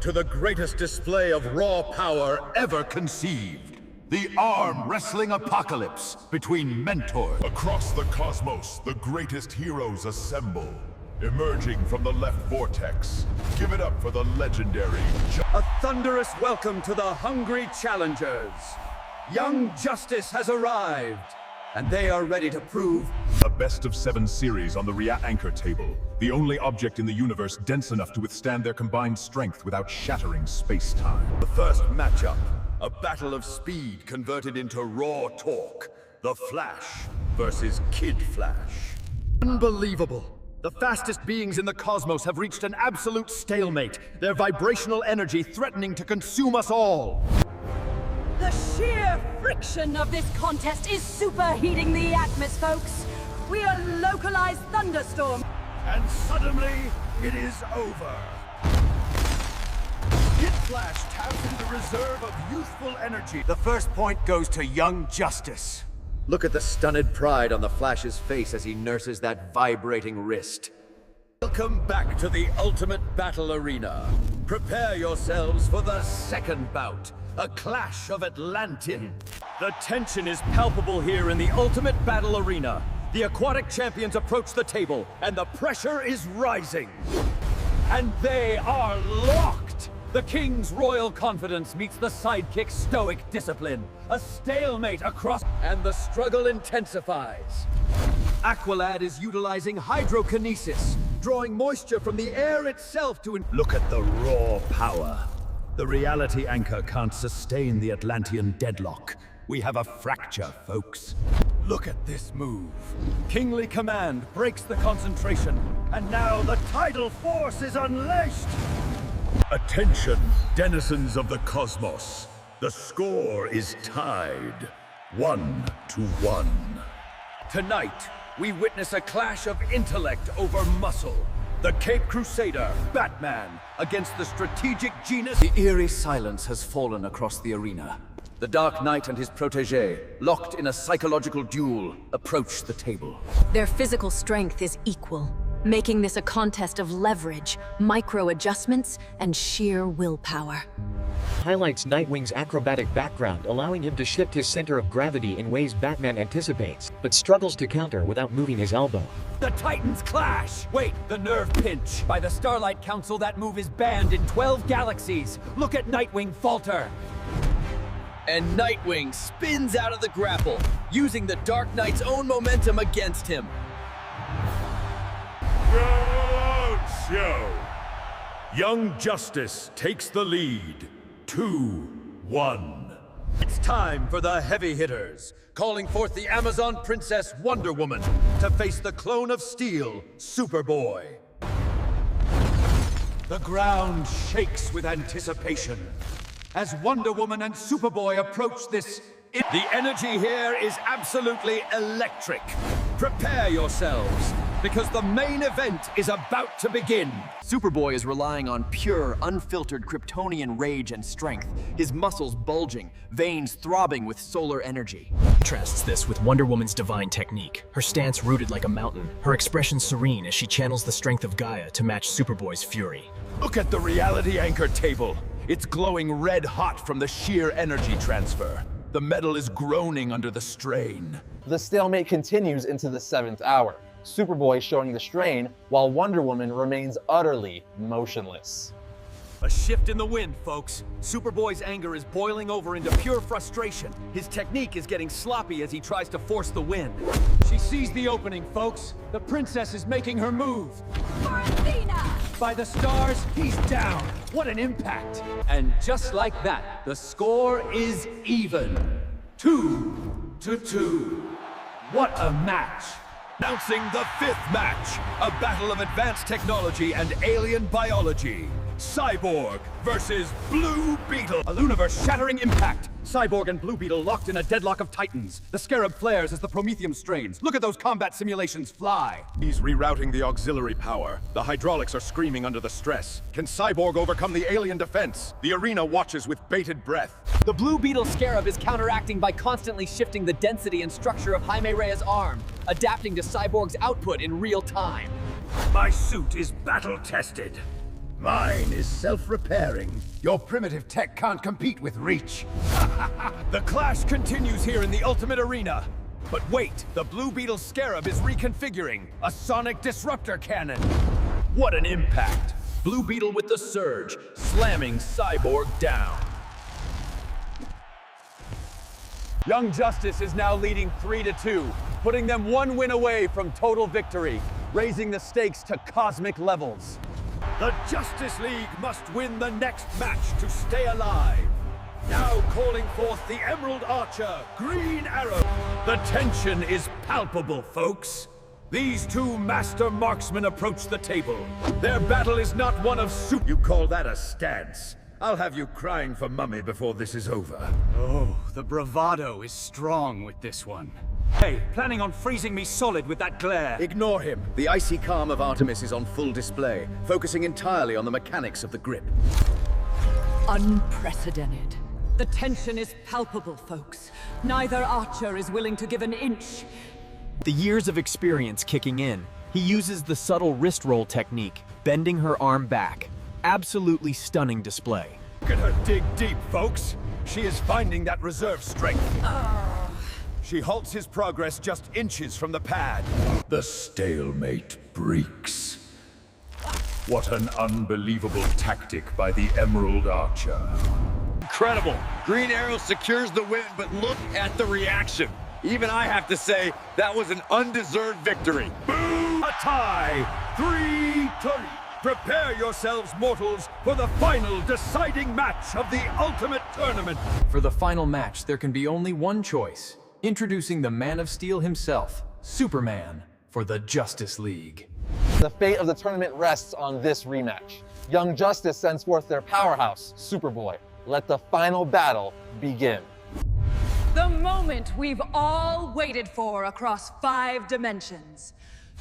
to the greatest display of raw power ever conceived. The arm wrestling apocalypse between mentors. Across the cosmos, the greatest heroes assemble. Emerging from the left vortex, give it up for the legendary A thunderous welcome to the hungry challengers. Young Justice has arrived, and they are ready to prove a best-of-7 series on the Rhea anchor table. The only object in the universe dense enough to withstand their combined strength without shattering space-time. the first matchup. A battle of speed converted into raw torque. The Flash versus Kid Flash. Unbelievable. The fastest beings in the cosmos have reached an absolute stalemate, their vibrational energy threatening to consume us all. The sheer friction of this contest is superheating the atmosphere, folks. We are localized thunderstorm. And suddenly, it is over. Kid Flash taps into reserve of youthful energy. The first point goes to Young Justice. Look at the stunned pride on the Flash's face as he nurses that vibrating wrist. Welcome back to the ultimate battle arena. Prepare yourselves for the second bout, a clash of Atlantean. The tension is palpable here in the ultimate battle arena. The aquatic champions approach the table, and the pressure is rising. And they are locked! The King's royal confidence meets the sidekick's stoic discipline. A stalemate across, and the struggle intensifies. Aqualad is utilizing hydrokinesis, drawing moisture from the air itself to look at the raw power. The reality anchor can't sustain the Atlantean deadlock. We have a fracture, folks. Look at this move. Kingly command breaks the concentration, and now the tidal force is unleashed. Attention, denizens of the cosmos. The score is tied, 1-1. Tonight, we witness a clash of intellect over muscle. The Cape Crusader, Batman, against the strategic genius. The eerie silence has fallen across the arena. The Dark Knight and his protege, locked in a psychological duel, approach the table. Their physical strength is equal, making this a contest of leverage, micro-adjustments, and sheer willpower. Highlights Nightwing's acrobatic background, allowing him to shift his center of gravity in ways Batman anticipates, but struggles to counter without moving his elbow. The Titans clash! Wait, the nerve pinch. By the Starlight Council, that move is banned in 12 galaxies. Look at Nightwing falter. And Nightwing spins out of the grapple, using the Dark Knight's own momentum against him. Show. Young Justice takes the lead. 2-1. It's time for the heavy hitters, calling forth the Amazon Princess Wonder Woman to face the clone of steel, Superboy. The ground shakes with anticipation as Wonder Woman and Superboy approach this. The energy here is absolutely electric. Prepare yourselves, because the main event is about to begin. Superboy is relying on pure, unfiltered Kryptonian rage and strength, his muscles bulging, veins throbbing with solar energy. Contrasts this with Wonder Woman's divine technique, her stance rooted like a mountain, her expression serene as she channels the strength of Gaia to match Superboy's fury. Look at the reality anchor table. It's glowing red hot from the sheer energy transfer. The metal is groaning under the strain. The stalemate continues into the 7th hour, Superboy showing the strain while Wonder Woman remains utterly motionless. A shift in the wind, folks. Superboy's anger is boiling over into pure frustration. His technique is getting sloppy as he tries to force the wind. She sees the opening, folks. The princess is making her move. For Athena! By the stars, he's down. What an impact. And just like that, the score is even. 2-2. What a match. Announcing the 5th match, a battle of advanced technology and alien biology. Cyborg versus Blue Beetle. A universe-shattering impact. Cyborg and Blue Beetle locked in a deadlock of titans. The Scarab flares as the Prometheum strains. Look at those combat simulations fly. He's rerouting the auxiliary power. The hydraulics are screaming under the stress. Can Cyborg overcome the alien defense? The arena watches with bated breath. The Blue Beetle Scarab is counteracting by constantly shifting the density and structure of Jaime Reyes' arm, adapting to Cyborg's output in real time. My suit is battle-tested. Mine is self-repairing. Your primitive tech can't compete with reach. The clash continues here in the Ultimate Arena. But wait, the Blue Beetle Scarab is reconfiguring a sonic disruptor cannon. What an impact! Blue Beetle with the surge, slamming Cyborg down. Young Justice is now leading 3-2, putting them one win away from total victory, raising the stakes to cosmic levels. The Justice League must win the next match to stay alive. Now calling forth the Emerald Archer, Green Arrow. The tension is palpable, folks. These two master marksmen approach the table. Their battle is not one of soup. You call that a stance? I'll have you crying for Mummy before this is over. Oh, the bravado is strong with this one. Hey, planning on freezing me solid with that glare? Ignore him. The icy calm of Artemis is on full display, focusing entirely on the mechanics of the grip. Unprecedented. The tension is palpable, folks. Neither archer is willing to give an inch. The years of experience kicking in, he uses the subtle wrist roll technique, bending her arm back. Absolutely stunning display. Look at her dig deep, folks. She is finding that reserve strength. She halts his progress just inches from the pad. The stalemate breaks. What an unbelievable tactic by the Emerald Archer. Incredible. Green Arrow secures the win, but look at the reaction. Even I have to say, that was an undeserved victory. A tie! 3-3. Prepare yourselves, mortals, for the final deciding match of the Ultimate Tournament. For the final match, there can be only one choice. Introducing the Man of Steel himself, Superman, for the Justice League. The fate of the tournament rests on this rematch. Young Justice sends forth their powerhouse, Superboy. Let the final battle begin. The moment we've all waited for across 5 dimensions.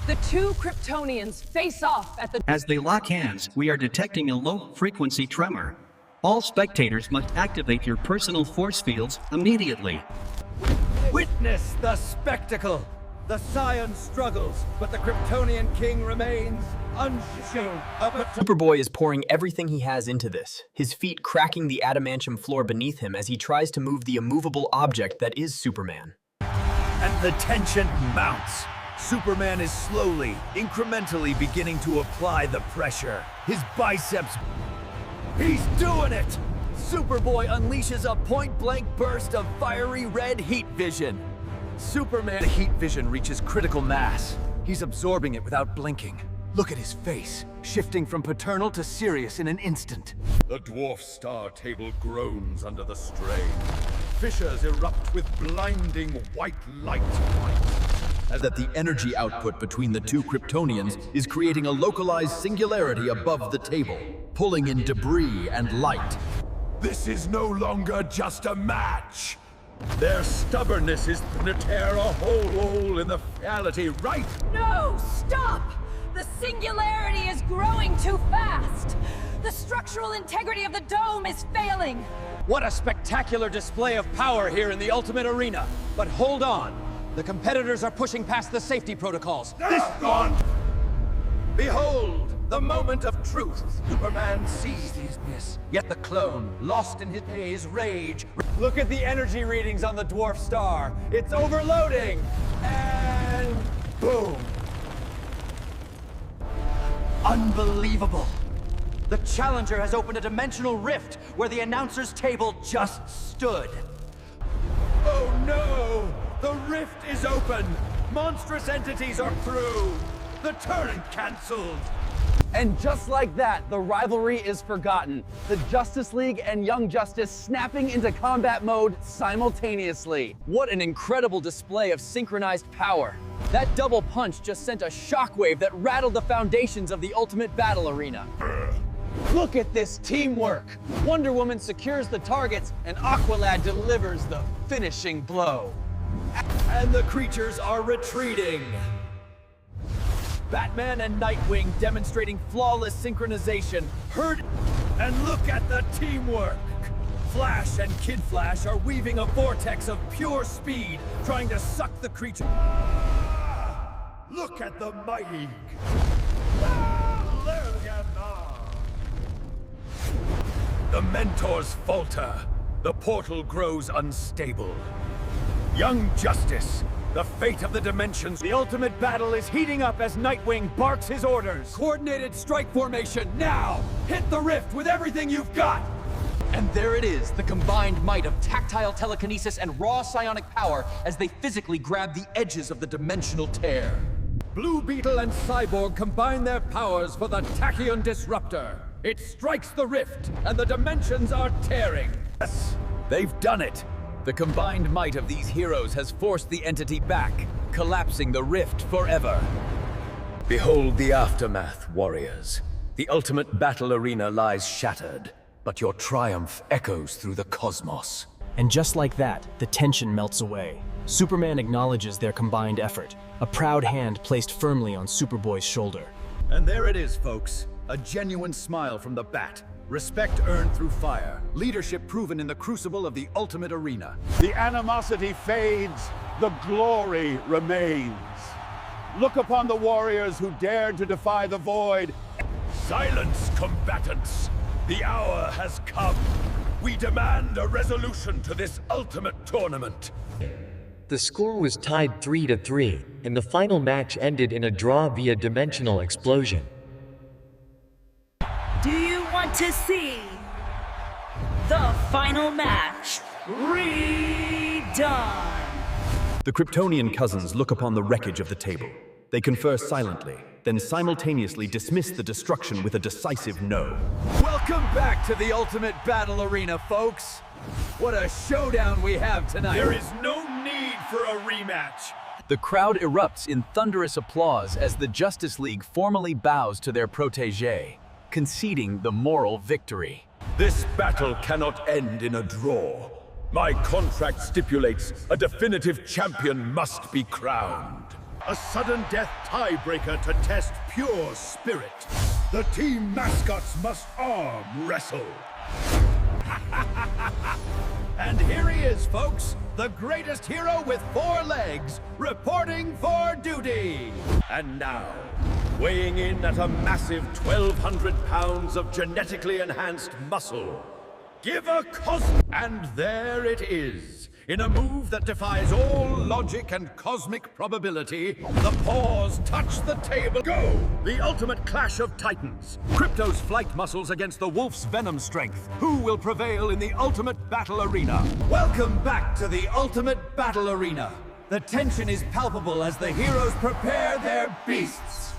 The two Kryptonians face off at the... As they lock hands, we are detecting a low-frequency tremor. All spectators must activate your personal force fields immediately. Witness the spectacle! The Scion struggles, but the Kryptonian King remains unshaken. Superboy is pouring everything he has into this, his feet cracking the adamantium floor beneath him as he tries to move the immovable object that is Superman. And the tension mounts. Superman is slowly, incrementally beginning to apply the pressure. His biceps... He's doing it! Superboy unleashes a point-blank burst of fiery red heat vision. The heat vision reaches critical mass. He's absorbing it without blinking. Look at his face, shifting from paternal to serious in an instant. The dwarf star table groans under the strain. Fissures erupt with blinding white light. That the energy output between the two Kryptonians is creating a localized singularity above the table, pulling in debris and light. This is no longer just a match. Their stubbornness is gonna tear a hole in the reality right. No, stop! The singularity is growing too fast. The structural integrity of the dome is failing. What a spectacular display of power here in the Ultimate Arena. But hold on. The competitors are pushing past the safety protocols. This gone. Behold, the moment of truth. Superman sees his miss, yet the clone, lost in his rage. Look at the energy readings on the dwarf star. It's overloading. And boom. Unbelievable. The Challenger has opened a dimensional rift where the announcer's table just stood. Oh no! The rift is open! Monstrous entities are through! The turn cancelled! And just like that, the rivalry is forgotten. The Justice League and Young Justice snapping into combat mode simultaneously. What an incredible display of synchronized power. That double punch just sent a shockwave that rattled the foundations of the Ultimate Battle Arena. Look at this teamwork! Wonder Woman secures the targets and Aqualad delivers the finishing blow. And the creatures are retreating. Batman and Nightwing demonstrating flawless synchronization. And look at the teamwork. Flash and Kid Flash are weaving a vortex of pure speed, trying to suck the creature. Look at the mighty. The mentors falter. The portal grows unstable. Young Justice, the fate of the dimensions. The ultimate battle is heating up as Nightwing barks his orders. Coordinated strike formation, now! Hit the rift with everything you've got! And there it is, the combined might of tactile telekinesis and raw psionic power as they physically grab the edges of the dimensional tear. Blue Beetle and Cyborg combine their powers for the Tachyon Disruptor. It strikes the rift, and the dimensions are tearing. Yes, they've done it. The combined might of these heroes has forced the entity back, collapsing the rift forever. Behold the aftermath, warriors. The ultimate battle arena lies shattered, but your triumph echoes through the cosmos. And just like that, the tension melts away. Superman acknowledges their combined effort, a proud hand placed firmly on Superboy's shoulder. And there it is, folks. A genuine smile from the Bat. Respect earned through fire. Leadership proven in the crucible of the ultimate arena. The animosity fades, the glory remains. Look upon the warriors who dared to defy the void. Silence, combatants! The hour has come. We demand a resolution to this ultimate tournament. The score was tied 3-3, and the final match ended in a draw via dimensional explosion. Do you want to see the final match redone? The Kryptonian cousins look upon the wreckage of the table. They confer silently, then simultaneously dismiss the destruction with a decisive no. Welcome back to the ultimate battle arena, folks. What a showdown we have tonight. There is no need for a rematch. The crowd erupts in thunderous applause as the Justice League formally bows to their protégé, conceding the moral victory. This battle cannot end in a draw. My contract stipulates a definitive champion must be crowned. A sudden death tiebreaker to test pure spirit. The team mascots must arm wrestle. And here he is, folks, the greatest hero with 4 legs, reporting for duty. And now, weighing in at a massive 1,200 pounds of genetically enhanced muscle, give a And there it is. In a move that defies all logic and cosmic probability, the paws touch the table. Go! The ultimate clash of titans. Krypto's flight muscles against the Wolf's venom strength. Who will prevail in the ultimate battle arena? Welcome back to the ultimate battle arena. The tension is palpable as the heroes prepare their beasts.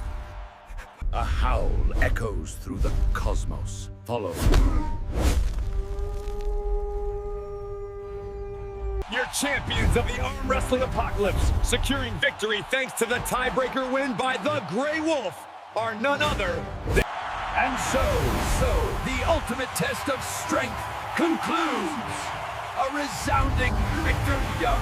A howl echoes through the cosmos. Follow. Your champions of the arm wrestling apocalypse, securing victory thanks to the tiebreaker win by the Grey Wolf, are none other than... And so, the ultimate test of strength concludes. A resounding victory, Young